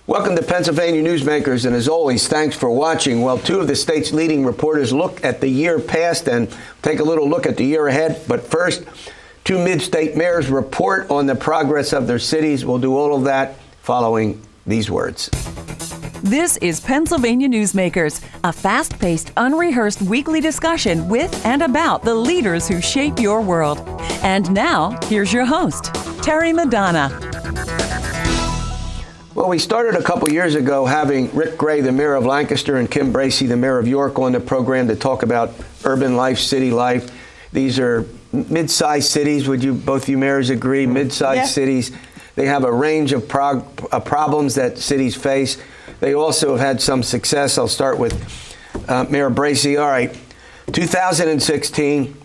Welcome to Pennsylvania Newsmakers, and as always, thanks for watching. Well, two of the state's leading reporters look at the year past and take a little look at the year ahead. But first, two mid-state mayors report on the progress of their cities. We'll do all of that following these words. This is Pennsylvania Newsmakers, a fast-paced, unrehearsed weekly discussion with and about the leaders who shape your world. And now, here's your host, Terry Madonna. Well, we started a couple years ago having Rick Gray, the mayor of Lancaster, and Kim Bracey, the mayor of York, on the program to talk about urban life, city life. These are mid-sized cities. Would you, both you mayors, agree? Mid-sized cities. They have a range of problems that cities face. They also have had some success. I'll start with Mayor Bracey. All right, 2016.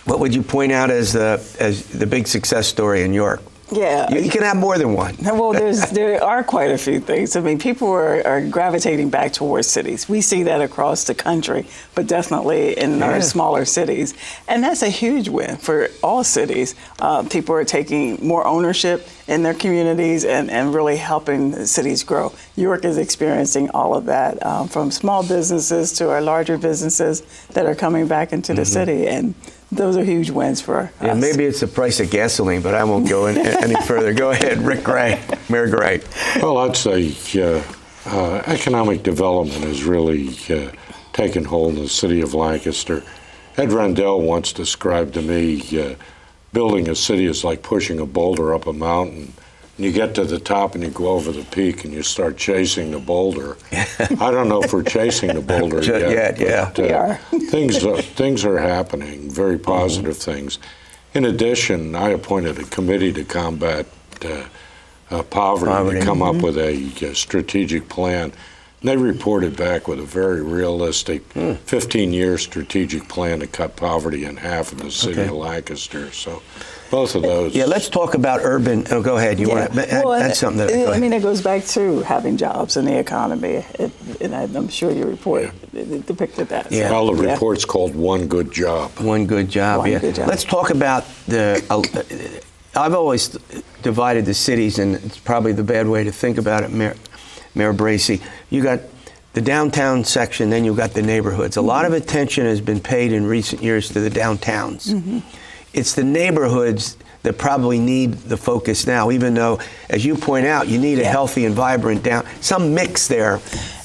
What would you point out as the big success story in York? Yeah. You can have more than one. Well, there are quite a few things. I mean, people are gravitating back towards cities. We see that across the country, but definitely in our smaller cities. And that's a huge win for all cities. People are taking more ownership in their communities and really helping cities grow. York is experiencing all of that, from small businesses to our larger businesses that are coming back into the city. And those are huge wins for us. Yeah, maybe it's the price of gasoline, but I won't go any further. Go ahead, Rick Gray, Mayor Gray. Well, I'd say economic development has really taken hold in the city of Lancaster. Ed Rendell once described to me building a city is like pushing a boulder up a mountain. And you get to the top and you go over the peak and you start chasing the boulder. I don't know if we're chasing the boulder yet. But, we are. things are happening, very positive things. In addition, I appointed a committee to combat poverty to come up with a strategic plan. And they reported back with a very realistic 15-year strategic plan to cut poverty in half in the city of Lancaster. So both of those. Yeah, let's talk about urban. Oh, go ahead. You want to add something? I mean, it goes back to having jobs in the economy. And I'm sure your report depicted that. Yeah. Well, the report's called One Good Job. One Good Job, Good job. Let's talk about I've always divided the cities, and it's probably the bad way to think about it, Mayor Bracey. You got the downtown section, then you got the neighborhoods. A lot of attention has been paid in recent years to the downtowns. It's the neighborhoods that probably need the focus now, even though, as you point out, you need a healthy and vibrant some mix there.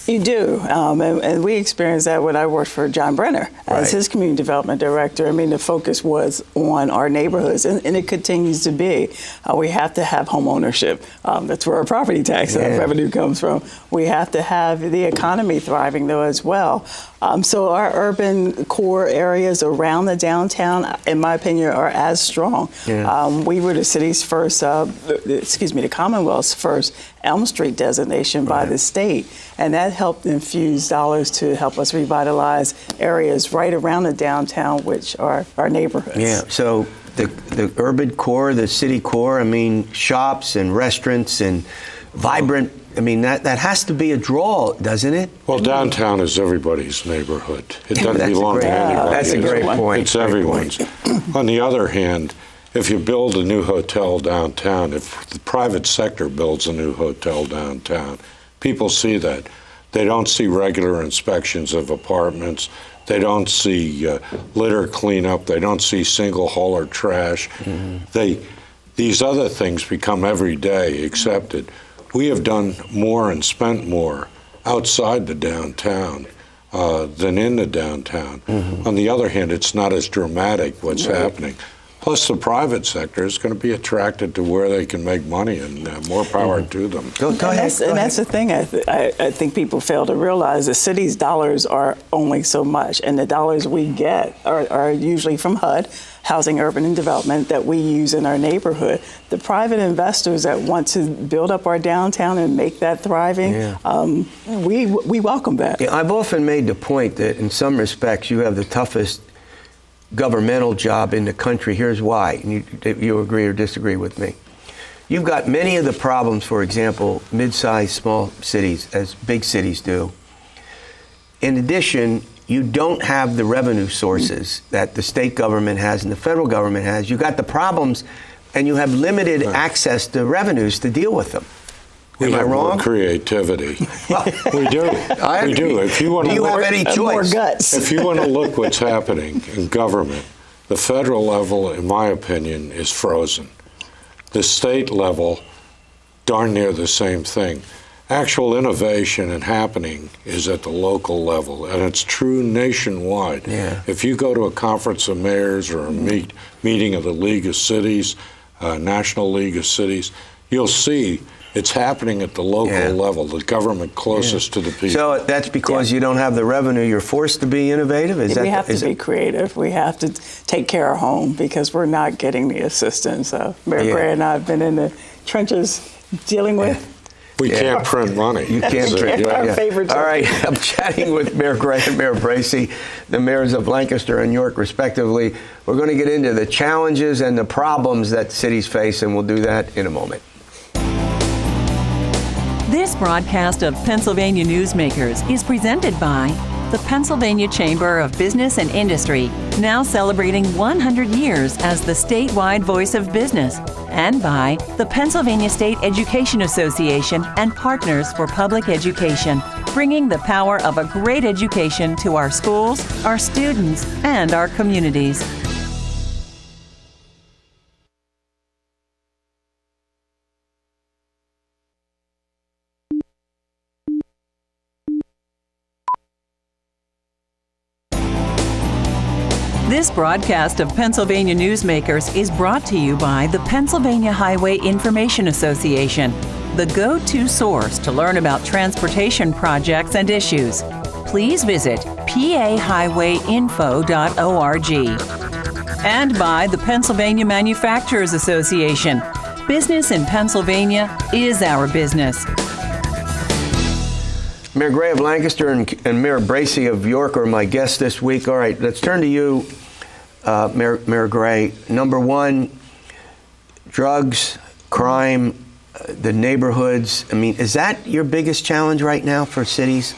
You do, and we experienced that when I worked for John Brenner as his community development director. I mean, the focus was on our neighborhoods, and it continues to be. We have to have home ownership. That's where our property tax revenue comes from. We have to have the economy thriving, though, as well. So our urban core areas around the downtown, in my opinion, are as strong. We were the city's first, the Commonwealth's first Elm Street designation by the state, and that helped infuse dollars to help us revitalize areas right around the downtown, which are our neighborhoods. Yeah, so the urban core, the city core, I mean, shops and restaurants and vibrant, I mean, that has to be a draw, doesn't it? Well, downtown is everybody's neighborhood. It doesn't belong to anybody. That's a great point. It's everyone's. On the other hand, if you build a new hotel downtown, if the private sector builds a new hotel downtown, people see that. They don't see regular inspections of apartments. They don't see litter cleanup. They don't see single hauler trash. These other things become every day accepted. We have done more and spent more outside the downtown than in the downtown. On the other hand, it's not as dramatic what's happening. Plus, the private sector is going to be attracted to where they can make money, and more power to them. Go ahead. And that's the thing I think people fail to realize. The city's dollars are only so much, and the dollars we get are usually from HUD, Housing, Urban, and Development, that we use in our neighborhood. The private investors that want to build up our downtown and make that thriving, we welcome that. Yeah, I've often made the point that in some respects you have the toughest governmental job in the country. Here's why. And you agree or disagree with me. You've got many of the problems, for example, mid-sized small cities, as big cities do. In addition, you don't have the revenue sources that the state government has and the federal government has. You got the problems, and you have limited access to revenues to deal with them. We have more creativity. We do. We do. If you want to have any choice? More guts. If you want to look what's happening in government, the federal level, in my opinion, is frozen. The state level, darn near the same thing. Actual innovation and happening is at the local level, and it's true nationwide. Yeah. If you go to a conference of mayors or a meeting of the League of Cities, National League of Cities, you'll see it's happening at the local level, the government closest to the people. So that's because you don't have the revenue. You're forced to be innovative? We have to be creative. We have to take care of home because we're not getting the assistance. Mayor Gray and I have been in the trenches dealing with. We can't print money. You can't print. Our favorite. All right, I'm chatting with Mayor Gray and Mayor Bracey, the mayors of Lancaster and York, respectively. We're going to get into the challenges and the problems that cities face, and we'll do that in a moment. This broadcast of Pennsylvania Newsmakers is presented by the Pennsylvania Chamber of Business and Industry, now celebrating 100 years as the statewide voice of business, and by the Pennsylvania State Education Association and Partners for Public Education, bringing the power of a great education to our schools, our students, and our communities. This broadcast of Pennsylvania Newsmakers is brought to you by the Pennsylvania Highway Information Association, the go-to source to learn about transportation projects and issues. Please visit pahighwayinfo.org. And by the Pennsylvania Manufacturers Association. Business in Pennsylvania is our business. Mayor Gray of Lancaster and Mayor Bracey of York are my guests this week. All right, let's turn to you, Mayor Gray. Number one, drugs, crime, the neighborhoods. I mean, is that your biggest challenge right now for cities?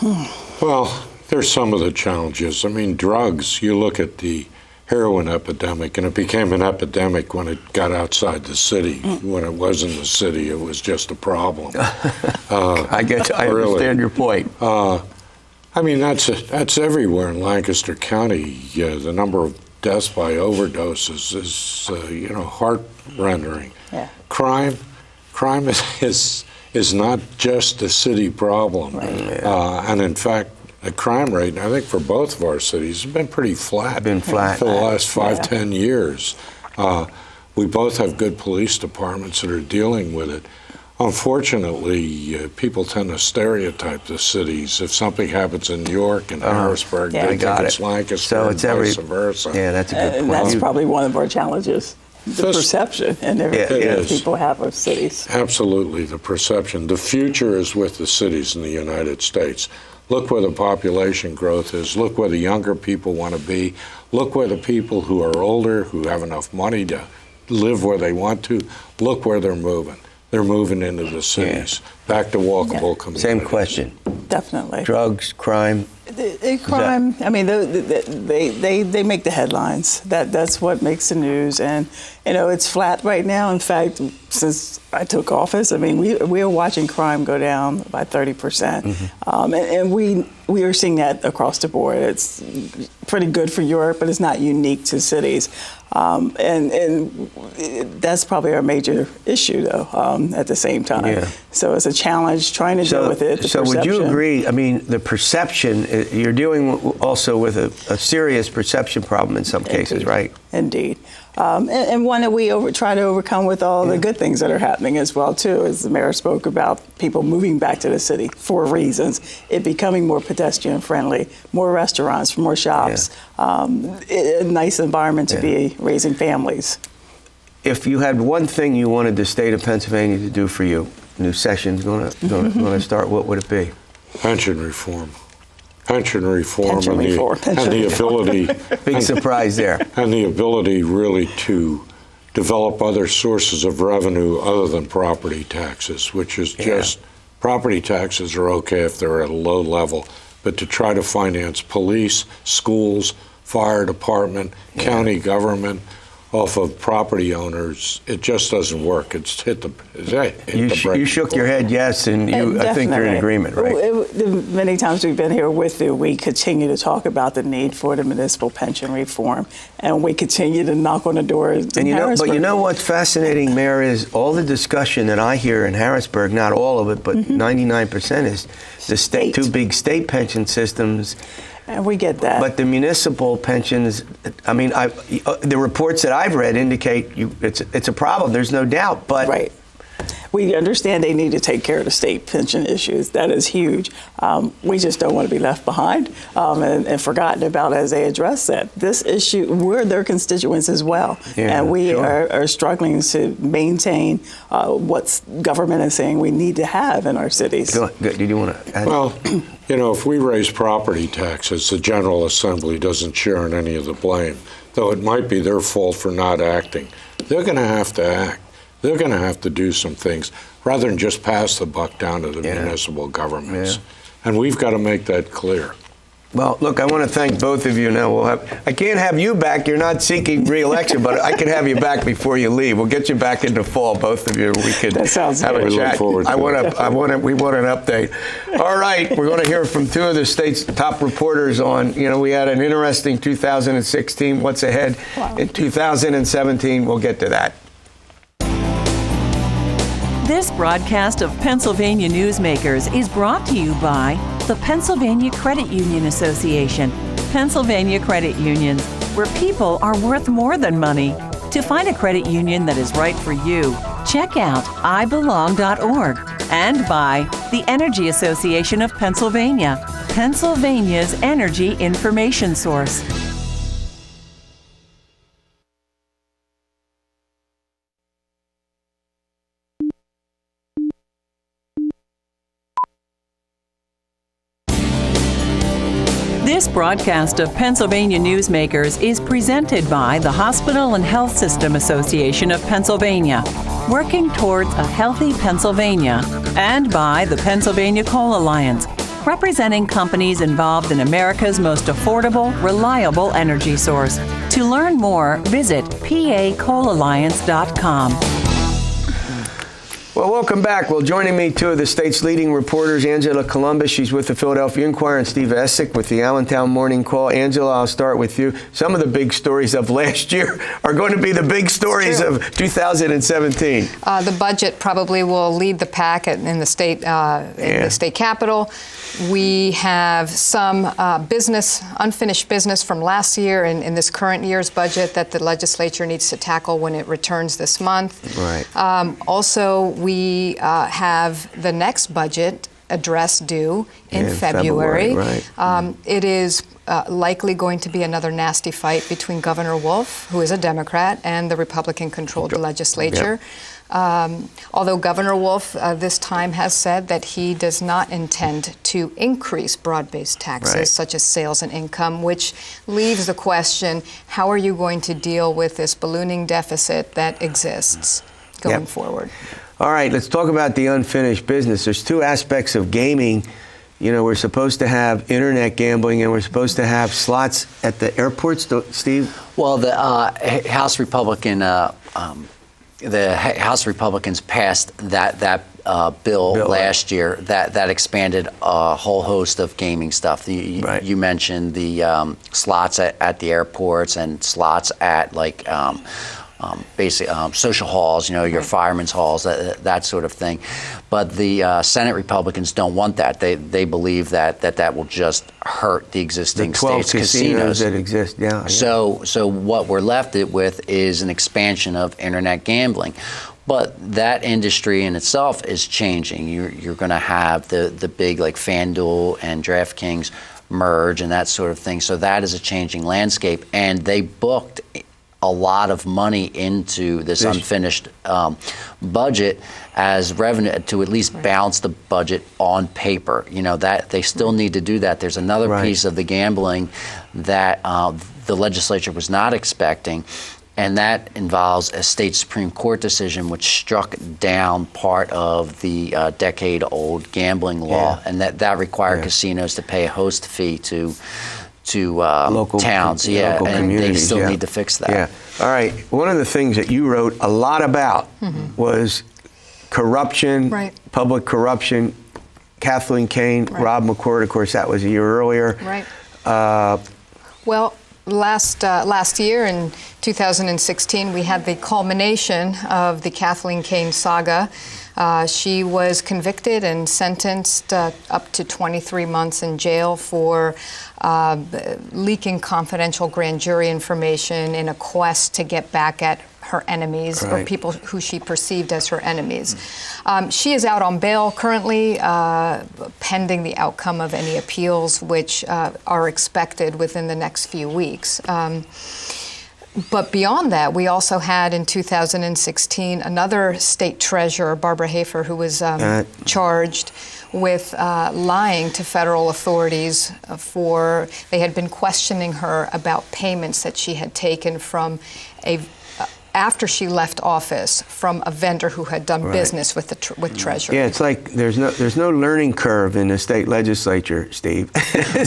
Well, there's some of the challenges. I mean, drugs, you look at the heroin epidemic, and it became an epidemic when it got outside the city. When it was in the city, it was just a problem. I understand your point. I mean, that's everywhere in Lancaster County. The number of deaths by overdoses is, heart-rending. Yeah. Crime is not just a city problem. Right. And in fact, the crime rate, I think for both of our cities, has been pretty flat. Been flat for the last 10 years. We both have good police departments that are dealing with it. Unfortunately, people tend to stereotype the cities. If something happens in York and Harrisburg, they think it's Lancaster, so it's and vice versa. Yeah, that's a good point. And that's probably one of our challenges. The perception and everything that people have of cities. Absolutely, the perception. The future is with the cities in the United States. Look where the population growth is. Look where the younger people want to be. Look where the people who are older, who have enough money to live where they want to, look where they're moving. They're moving into the cities, back to walkable communities. Same question. Definitely. Drugs, crime. Crime. I mean, they make the headlines. That's what makes the news, and it's flat right now. In fact, since I took office, I mean, we are watching crime go down by 30%, and we are seeing that across the board. It's pretty good for Europe, but it's not unique to cities, and that's probably our major issue, though. At the same time, so it's a challenge trying to deal with it. So would you agree? I mean, the perception. You're dealing also with a serious perception problem in some cases, right? Indeed. And one that we try to overcome with all the good things that are happening as well, too, as the mayor spoke about people moving back to the city for reasons, it becoming more pedestrian friendly, more restaurants, more shops, a nice environment to be raising families. If you had one thing you wanted the state of Pennsylvania to do for you, new session's going to start, what would it be? Pension reform. Pension reform and the ability. Big surprise there. And the ability really to develop other sources of revenue other than property taxes, which is just, property taxes are okay if they're at a low level, but to try to finance police, schools, fire department, county government, off of property owners, it just doesn't work. It's hit the You shook your head yes, and I think you're in agreement, right? Many times we've been here with you, we continue to talk about the need for the municipal pension reform, and we continue to knock on the doors. And you know what's fascinating, Mayor, is all the discussion that I hear in Harrisburg, not all of it, but 99% is the two big state pension systems. And we get that. But the municipal pensions, I mean, the reports that I've read indicate it's a problem. There's no doubt. But right. We understand they need to take care of the state pension issues. That is huge. We just don't want to be left behind and forgotten about as they address that. This issue, we're their constituents as well. Yeah, and we sure. are struggling to maintain what government is saying we need to have in our cities. Did you want to add? Well, if we raise property taxes, the General Assembly doesn't share in any of the blame, though it might be their fault for not acting. They're going to have to act. They're going to have to do some things rather than just pass the buck down to the municipal governments. Yeah. And we've got to make that clear. Well, look, I want to thank both of you. Now I can't have you back. You're not seeking re-election, but I can have you back before you leave. We'll get you back in the fall, both of you. We could have a We chat. look forward to it. We want an update. All right, we're going to hear from two of the state's top reporters on. We had an interesting 2016. What's ahead in 2017? We'll get to that. This broadcast of Pennsylvania Newsmakers is brought to you by the Pennsylvania Credit Union Association. Pennsylvania Credit Unions, where people are worth more than money. To find a credit union that is right for you, check out ibelong.org. And by the Energy Association of Pennsylvania, Pennsylvania's energy information source. This broadcast of Pennsylvania Newsmakers is presented by the Hospital and Health System Association of Pennsylvania, working towards a healthy Pennsylvania, and by the Pennsylvania Coal Alliance, representing companies involved in America's most affordable, reliable energy source. To learn more, visit pacoalalliance.com. Well, welcome back. Well, joining me, two of the state's leading reporters, Angela Couloumbis, she's with the Philadelphia Inquirer, and Steve Esack with the Allentown Morning Call. Angela, I'll start with you. Some of the big stories of last year are going to be the big stories of 2017. The budget probably will lead the pack in the state the state capitol. We have some unfinished business from last year in this current year's budget that the legislature needs to tackle when it returns this month. Right. Also, we have the next budget address due in February. Right. It is likely going to be another nasty fight between Governor Wolf, who is a Democrat, and the Republican-controlled legislature. Yep. Although Governor Wolf this time has said that he does not intend to increase broad-based taxes such as sales and income, which leaves the question, how are you going to deal with this ballooning deficit that exists going forward? All right, let's talk about the unfinished business. There's two aspects of gaming. We're supposed to have internet gambling, and we're supposed to have slots at the airports, Steve? Well, the House Republicans passed that bill last year that expanded a whole host of gaming stuff. You mentioned the slots at the airports and slots at basic social halls, your firemen's halls, that sort of thing. But the Senate Republicans don't want that. They believe that will just hurt the existing state's casinos that exist. Yeah. So what we're left with is an expansion of internet gambling. But that industry in itself is changing. You're going to have the big like FanDuel and DraftKings merge and that sort of thing. So that is a changing landscape, and they booked a lot of money into this unfinished budget as revenue to at least balance the budget on paper. That they still need to do that. There's another piece of the gambling that the legislature was not expecting, and that involves a state Supreme Court decision which struck down part of the decade-old gambling law, and that required casinos to pay a host fee to local towns, local and communities, they still need to fix that. Yeah. All right. One of the things that you wrote a lot about was corruption, public corruption. Kathleen Kane, Rob McCord, of course, that was a year earlier. Right. Well, last year in 2016, we had the culmination of the Kathleen Kane saga. She was convicted and sentenced up to 23 months in jail for leaking confidential grand jury information in a quest to get back at her enemies or people who she perceived as her enemies. She is out on bail currently, pending the outcome of any appeals, which are expected within the next few weeks. But beyond that, we also had in 2016 another state treasurer, Barbara Hafer, who was charged with lying to federal authorities they had been questioning her about payments that she had taken from after she left office from a vendor who had done business with Treasury. Yeah, it's like there's no learning curve in the state legislature, Steve.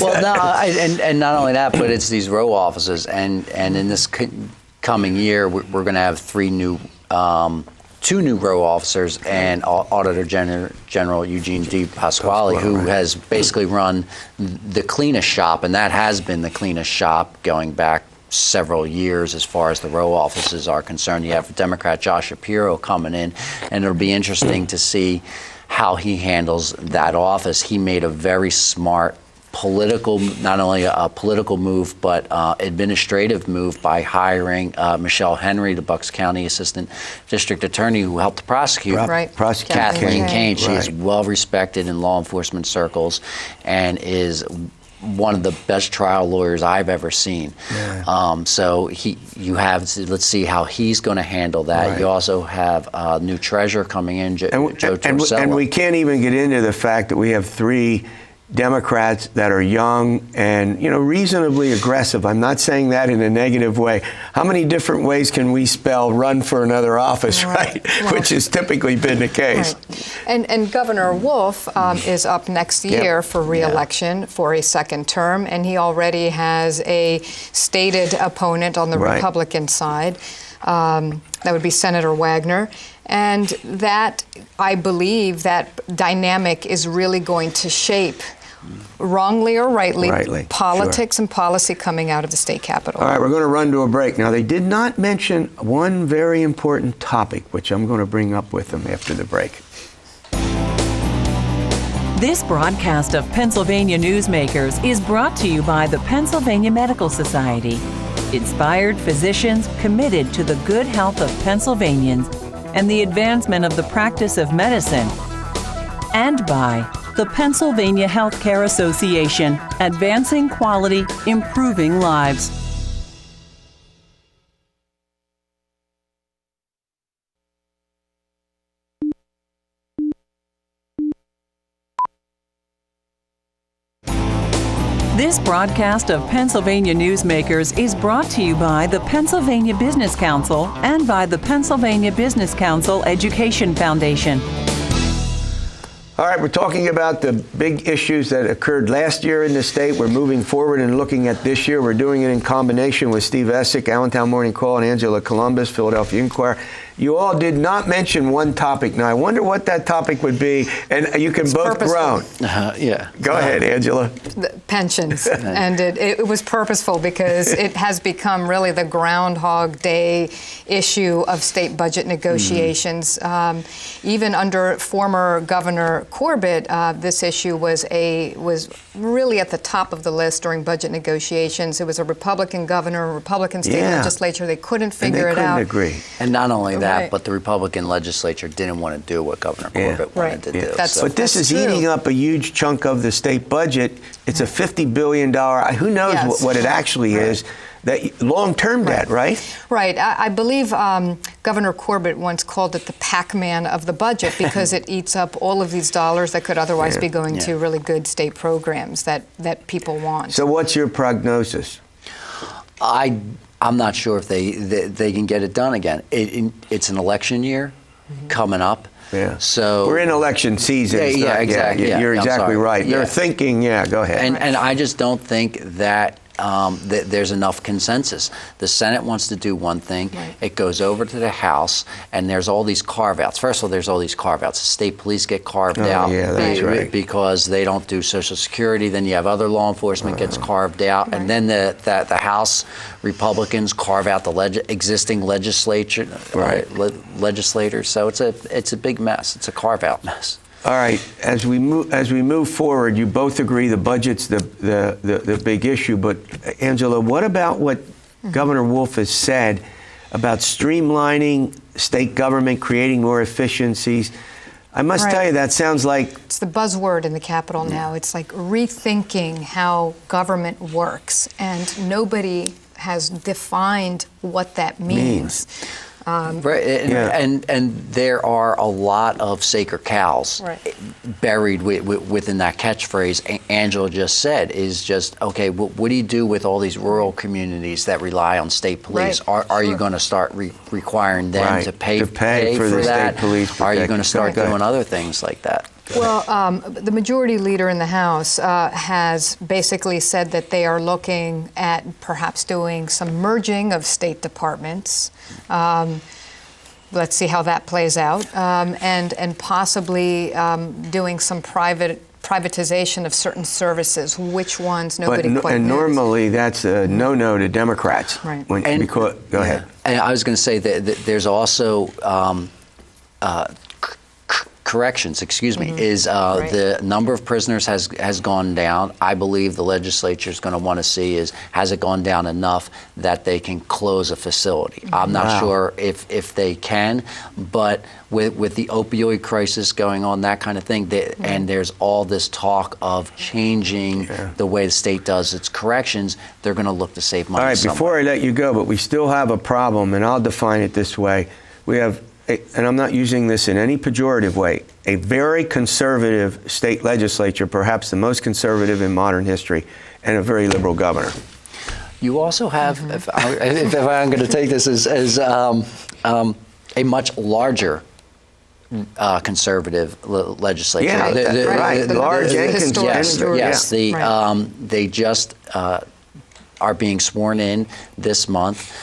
Well, no, and not only that, but it's these row offices, and in this coming year, we're going to have two new row officers and Auditor General Eugene D. Pasquale, who has basically run the cleanest shop, and that has been the cleanest shop going back several years as far as the row offices are concerned. You have Democrat Josh Shapiro coming in, and it'll be interesting to see how he handles that office. He made a very smart political, not only a political move, but administrative move by hiring Michelle Henry, the Bucks County Assistant District Attorney, who helped prosecute Kathleen Kane. She is well respected in law enforcement circles and is one of the best trial lawyers I've ever seen. So let's see how he's going to handle that. You also have a new treasurer coming in, Joe Torsello. And we can't even get into the fact that we have three Democrats that are young and, reasonably aggressive. I'm not saying that in a negative way. How many different ways can we spell run for another office, right? Well, which has typically been the case. And Governor Wolf is up next year for re-election for a second term, and he already has a stated opponent on the Republican side. That would be Senator Wagner. And that, I believe, that dynamic is really going to shape, wrongly or rightly politics and policy coming out of the state capitol. All right, we're going to run to a break. Now, they did not mention one very important topic, which I'm going to bring up with them after the break. This broadcast of Pennsylvania Newsmakers is brought to you by the Pennsylvania Medical Society. Inspired physicians committed to the good health of Pennsylvanians and the advancement of the practice of medicine. And by the Pennsylvania Healthcare Association, advancing quality, improving lives. This broadcast of Pennsylvania Newsmakers is brought to you by the Pennsylvania Business Council and by the Pennsylvania Business Council Education Foundation. All right, we're talking about the big issues that occurred last year in the state. We're moving forward and looking at this year. We're doing it in combination with Steve Esack, Allentown Morning Call, and Angela Couloumbis, Philadelphia Inquirer. You all did not mention one topic. Now, I wonder what that topic would be, and you can both groan. Go ahead, Angela. The pensions. And it was purposeful because it has become really the Groundhog Day issue of state budget negotiations. Even under former Governor Corbett, this issue was really at the top of the list during budget negotiations. It was a Republican governor, a Republican state legislature. They couldn't figure it out. They couldn't agree. And not only that, but the Republican legislature didn't want to do what Governor Corbett wanted to do. But this is eating up a huge chunk of the state budget. It's a $50 billion, who knows what it actually is, that long-term debt, right? Right. I believe Governor Corbett once called it the Pac-Man of the budget because it eats up all of these dollars that could otherwise be going to really good state programs that people want. So what's your prognosis? I'm not sure if they can get it done again. It's an election year coming up. So we're in election season. Exactly. You're exactly right. They're thinking, go ahead. And I just don't think that there's enough consensus. The Senate wants to do one thing. Right. It goes over to the House, and there's all these carve-outs. First of all, there's all these carve-outs. The state police get carved out because they don't do Social Security. Then you have other law enforcement gets carved out. And then the House Republicans carve out the existing legislators. So it's a big mess. It's a carve-out mess. All right. As we move forward, you both agree the budget's the big issue. But Angela, what about what Governor Wolf has said about streamlining state government, creating more efficiencies? I must tell you, that sounds like it's the buzzword in the Capitol now. It's like rethinking how government works, and nobody has defined what that means. And there are a lot of sacred cows buried within that catchphrase Angela just said. Is just, okay, what do you do with all these rural communities that rely on state police? Are you going to start requiring them to pay for the that? State police? Are you going to start doing other things like that? Well, the majority leader in the House has basically said that they are looking at perhaps doing some merging of state departments. Let's see how that plays out, and possibly doing some privatization of certain services. Which ones, nobody quite knows. Normally that's a no-no to Democrats. Right. Go ahead. And I was going to say that there's also corrections, is the number of prisoners has gone down. I believe the legislature is going to want to see has it gone down enough that they can close a facility. I'm not sure if they can, but with the opioid crisis going on, that kind of thing, and there's all this talk of changing the way the state does its corrections, they're going to look to save money. All right, before I let you go, but we still have a problem, and I'll define it this way. We have, and I'm not using this in any pejorative way, a very conservative state legislature, perhaps the most conservative in modern history, and a very liberal governor. You also have, if I'm going to take this as a much larger conservative legislature. Yeah, large and conservative. Yes, they just are being sworn in this month.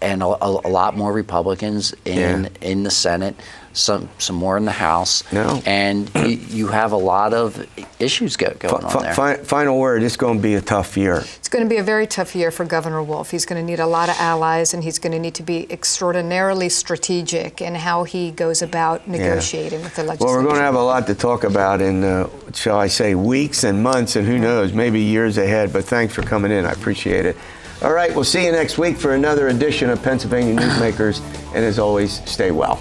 And a lot more Republicans in the Senate, some more in the House, and you have a lot of issues going on there. Final word, it's going to be a tough year. It's going to be a very tough year for Governor Wolf. He's going to need a lot of allies, and he's going to need to be extraordinarily strategic in how he goes about negotiating with the legislature. Well, we're going to have a lot to talk about in, shall I say, weeks and months, and who knows, maybe years ahead, but thanks for coming in. I appreciate it. All right, we'll see you next week for another edition of Pennsylvania Newsmakers, and as always, stay well.